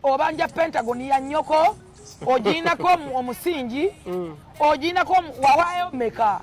Obanja Pentagon ya nyoko oginako omusingi oginako wawayo meka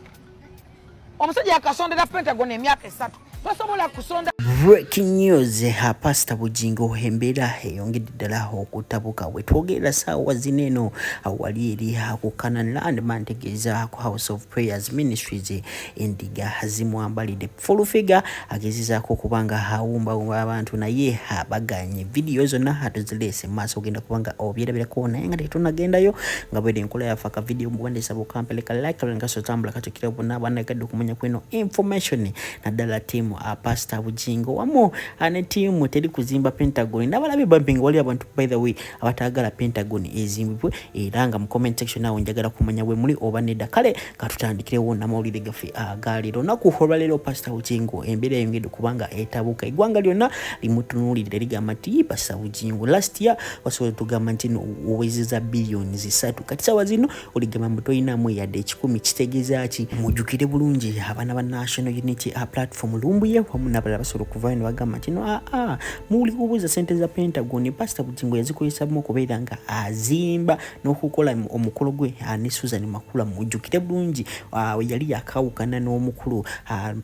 omusajja yakasondera Pentagon emyaka 3 tosobola kusonda. Breaking news Pastor Bujingo embeera eyongedde ddala okutabuka wetwogerera ssaawa zino eno wali eri ku Canaan Land mantegeeza ku House of Prayers Ministries endiga zimwambalidde full figure agezezaako okubanga awumba abantu naye abaganye video zonna atuzireese mu maaso ogenda kubanga obyerabirako naye nga tetunagendayo nga bwere enkola yafe aka video muwandisa bukampeleka like nga sotambula katukira bonna abannagadde okumanya kweno information naddala team Pastor Bujingo wamo ane team teri kuzimba Pentagon nabalabe bampinga wali abantu by the way abatagala Pentagon ezimbibwe era nga mu comment section nawo njagala kumanya we muli oba nedda kale katutandikirewo namawulire gafe agaliro nakuholwa lero Pastor Bujingo embeera yongedde kubanga etabuka igwanga lyonna limutunulire ligamba nti Pastor Bujingo last year wasobola tugamba nti owezeza billions 3 kati sawa zino oligamba mutoyinamu yadde 10 kitegeeza ki mujukire bulungi abana ba National Unity Platform lumbuye wamu n'abalala basobola okuvayo ne bagamba nti no muli kubuuza sente za Pentagon Pastor Bujingo yazikoyesa mu okubeera nga azimba n'okukola omukolo gwe ne Susan Makula mujukire bulungi yali yakawukana n'omukulu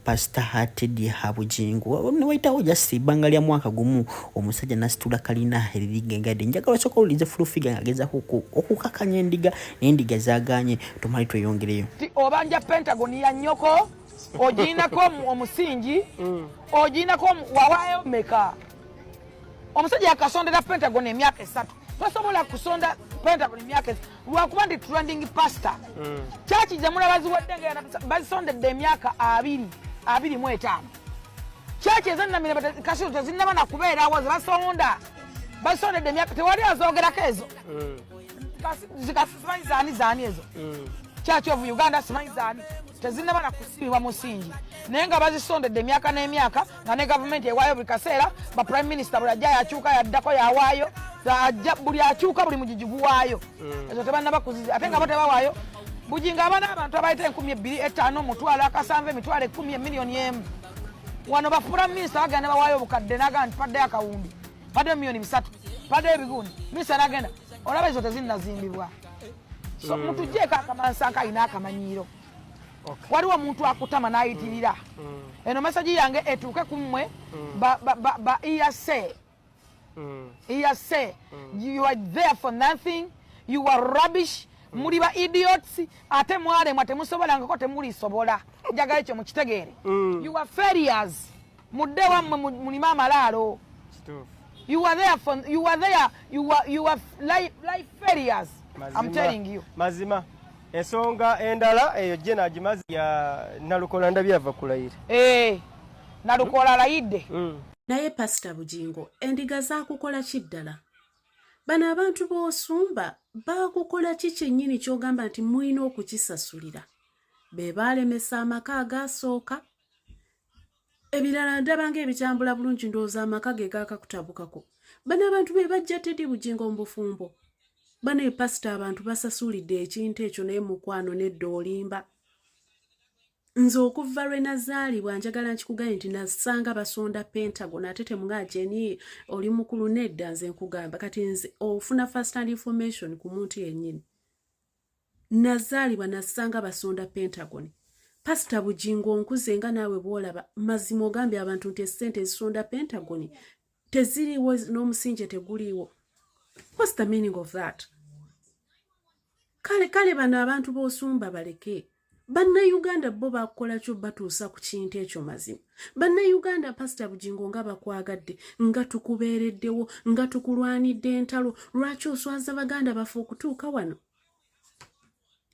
Pastor Teddy Bujingo ne wayitawo just ibanga lya mwaka gumu omusajja nasitula kalina eririgengadde njagala soko ulize full figure ngagezaako okukakanya endiga n'endiga zaaganye tumali tweyongereyo obanja Pentagon ya nyoko oginako omusingi oginako wawayo meka omusajja yakasondera Pentagon emyaka 3 tosobola kusonda Pentagon emyaka 3 lwakuba ndi trending pastor chachi jamula baziwaddenga bazisondedde emyaka 25 chachi ezannamira kasiro tezinnaba nakubeera awaze basondedde emyaka tewali azogerako ezo zikasimanyi zaani ezo Church of Uganda simanyi zaani tezinnaba nakusibibwa musingi naye nga bazisondedde emyaka n'emyaka nga ne gavumenti ewaayo buli kaseera ba prime minister buli ajja yakyuka yaddako yawaayo buli akyuka buli mujijugu waayo ezo tebannaba kuzizi ate nga bo tebawaayo Bujingo abaana abantu abayita 2,500 mutwalo akasanve emitwalo 10 emiliyoni emu wano ba prime minister bagenda bawaayo obukadde naga nti padde akawumbi padde miliyoni 3 padde ebigundi minister nagenda olaba ezo tezinnazimbibwa so muntu jeka akamansanka ina akamanyiro waliwo omuntu akutama nayitirira eno message yange etuuke kumwe ba iyase you are there for nothing, you are rubbish, muli ba idiots ate mwale mwate musobolangako temuli sobola njagala ekyo mukitegeere you are failures mudde wammwe mulima amalalo you are life failures. I'm telling you. Mazima. Ensonga endala eyo je nagimazi ya nalukola ndabyava kulayire. Nalukola layidde. Naye Pastor Bujingo endiga zakukola kiddala. Bana abantu b'osumba bakukola kyennyini kyogamba nti mulina okukisasulira. Be baalemesa amaka agasooka. Ebirala ndabanga ebitambula bulungi ndowooza amaka ge gaakakutabukako. Bana abantu be bajja Teddy Bujingo mu bufumbo. Bane Pastor abantu basasulidde ekintu ekyo naye mukwano nedda olimba. Nze okuva lwe nazaalibwa njagala nkikugambye nti nasanga basonda Pentagon ate temugajeni oli mukulu nedda nze nkugamba kati nze ofuna first hand information ku muntu yennyini. Nazaalibwa nasanga basonda Pentagon. Pastor Bujingo nkuze nga naawe bwolaba mazima ogambye abantu nti essente ezisonda Pentagon teziriwo n'omusinje teguliwo. What's the meaning of that? Kale bano abantu b'osumba baleke. Banna Uganda bo bakola kyo batuusa ku kintu ekyo mazima. Banna Uganda Pastor Bujingo nga bakwagadde nga tukubeereddewo nga tukulwanidde entalo lwaki oswaza baganda bafe okutuuka wano.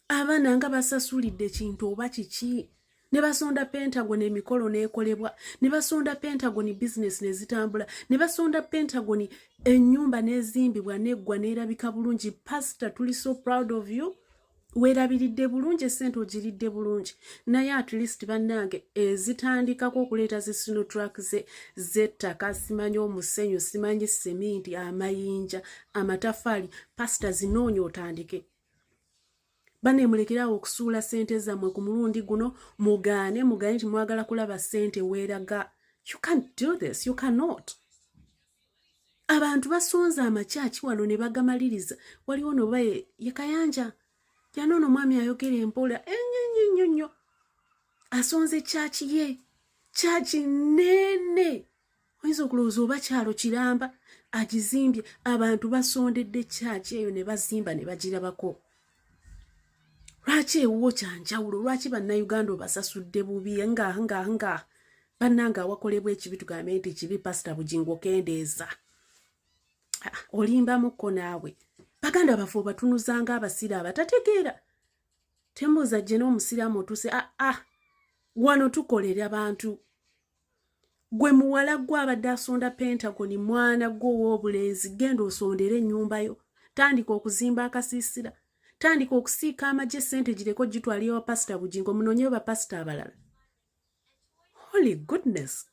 Abaana nga basasulidde kintu oba kiki ne basonda Pentagon emikolo n'ekolebwa ne basonda Pentagon business nezitambula ne basonda Pentagon ennyumba n'ezimbibwa n'eggwa n'erabika bulungi. Pastor tuli so proud of you weerabiridde bulungi essente ogiridde bulungi naye at least bannange ezitandikako okuleeta zisino truck z'ettaka simanyi omusenyu simanyi seminti amayinja amatafaali Pastor zinoonya otandike. Bane mulekerawo okusuula sente zammwe ku mulundi guno mugaane nti mwagala kulaba sente weeraga. You can't do this, you cannot. abantu basonza amakyaki wano ne bagamaliriza. Waliwo no baye Kayanja janono mwami ayogera empola ennyo asonze kyaki ye kyaki nene oyinza okulowooza oba kyalo kiramba agizimbye abantu basondedde kyaki eyo ne bazimba ne bagirabako. Lwaki ewuwo kyanjawulo? Lwaki bannayuganda obasasudde bubi nga bannanga awakolebwa ekibi tugambe nti kibi Pastor Bugingo kendeeza olimbamuko naawe. Baganda bafu obatunuzanga abasira abatategeera. Tembuuza gye n'omusiraamu otuse wano tukolera abantu. Gwe muwala gwe abadde asonda Pentagon mwana gwe ow'obulenzi genda osondere ennyumba yo. Tandika okuzimba akasiisira. Tandika okusiika amagye ssente gireko gitwala ewa Pastor Bugingo munoonyeyo bapasita abalala. Holy goodness.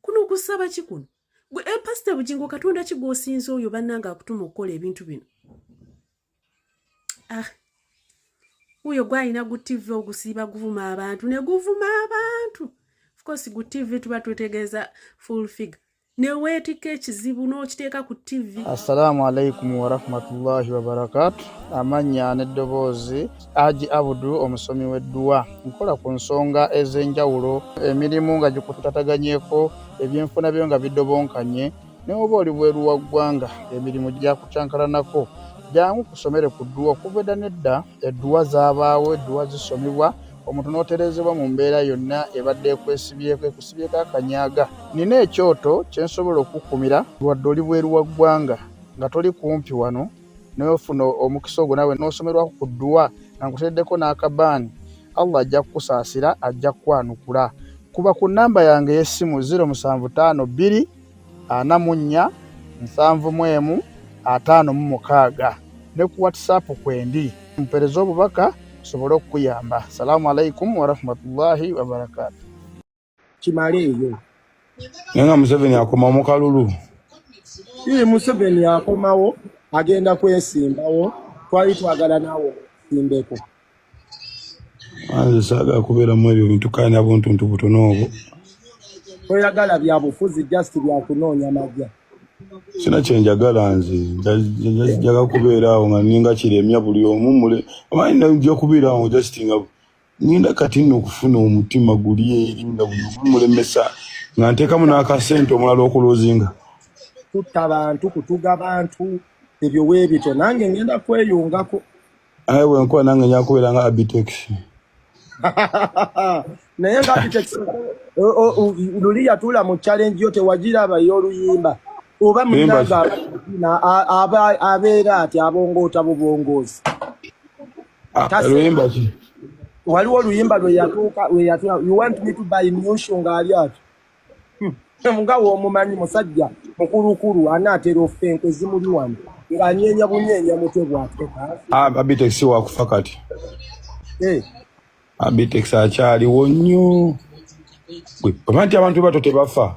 Kuno kusaba ki kuno? Gwe Pastor Bugingo Katonda ki gw'osinza oyo bannanga akutuma okukola ebintu bino? Uyo gwalina gu TV ogusiiba guvuma abantu ne guvuma abantu. Of course gu TV tuba twetegeeza full figure. Ne weetika ekizibu n'okiteeka ku TV. Assalamu alaikum wa rahmatullahi wa barakatuh. Amanya n'eddoboozi Haji Abudu omusomi w'edduwa. Nkola ku nsonga ez'enjawulo emirimu nga gikutataganyeko ebyenfuna byo nga bidobonkanye ne oba oli bweru wa ggwanga emirimu gyakucankalanako. Jangu kusomere ku dduwa okuva nedda edduwa zaabaawo edduwa zisomibwa omuntu n'oterezebwa mu mbeera yonna ebadde ekwesibyeko ekusibyeko akanyaaga. Nina ekyoto kye nsobola okukumira lwadde oli bweru wa ggwanga nga toli kumpi wano n'ofuna omukisa ogwo nawe n'osomerwako ku dduwa nga nkuteddeko n'akabaani. Allah ajja kukusaasira ajja kukwanukula. Kuba ku nnamba yange y'essimu 075 44 71 56 ne ku WhatsApp kwendi mpereza obubaka sobolo okuyamba. Assalamu alaikum wa rahmatullahi wa barakatuh. Kimale eyo Nenga Museveni akoma mu kalulu. Museveni akomawo agenda kwesimbawo twali twagala nawo simbeko. Anze saga kubeera mu ebyo bintu kandi abuntu butono obwo. Oyagala bya bufuzi just bya kunoonya majja. Sina kyenjagala nze njaga kubeera awo nga ninga kiremya buli omu mule amanyi nja kubeera awo just nga ninda kati nno okufuna omutima guli eri nga buli omu mulemesa nga nteekamu n'akasente omulala okulozinga. Tutta bantu kutuga bantu ebyo weebito nange ngenda kweyungako. Aye bwenkuba nange nja kubeera nga Abitex. Naye nga Abitex luli yatula mu challenge yo tewagiraba y'oluyimba. Oba munanga abeera ati abongoota bubongoozi. Oluyimba ki? Waliwo oluyimba lwe yatuuka you want me to buy new shoe ng'ali ati. Nga w'omumanyi musajja mukulukulu anaatera offenke zimuli wano ng'anyeenya bunyeenya mutwe bw'ate. Abitex wakufa kati. Abitex akyaliwo nnyo. Omanti abantu bato tebafa.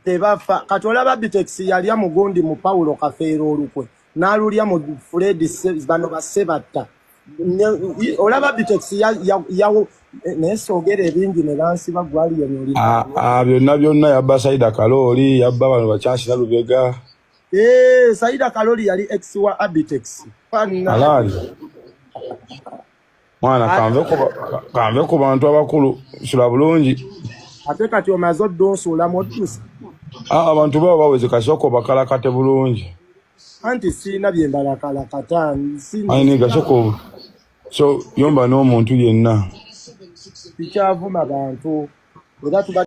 Tebafa. Kati olaba Abitex yalya mugundi mu Paulo Kafeero olukwe n'alulya mu Fred bano basebatta. Olaba Abitex naye soogera ebingi ne bansiba gwali yonyoli. Byonna yabba Saida Kaloli yabba bano bakyansi na Lubega. Saida Kaloli yali ex wa Abitex. Alali. Mwana kanve ku bantu abakulu sula bulungi. Ate kati omaze oddonsuula moddusa. Abantu babo baweze kasoko bakalakate bulungi. Anti siina bye mbalakalakata. Ayini gasoko. So yomba n'omuntu yenna. Bikyavuma bantu. Era tuba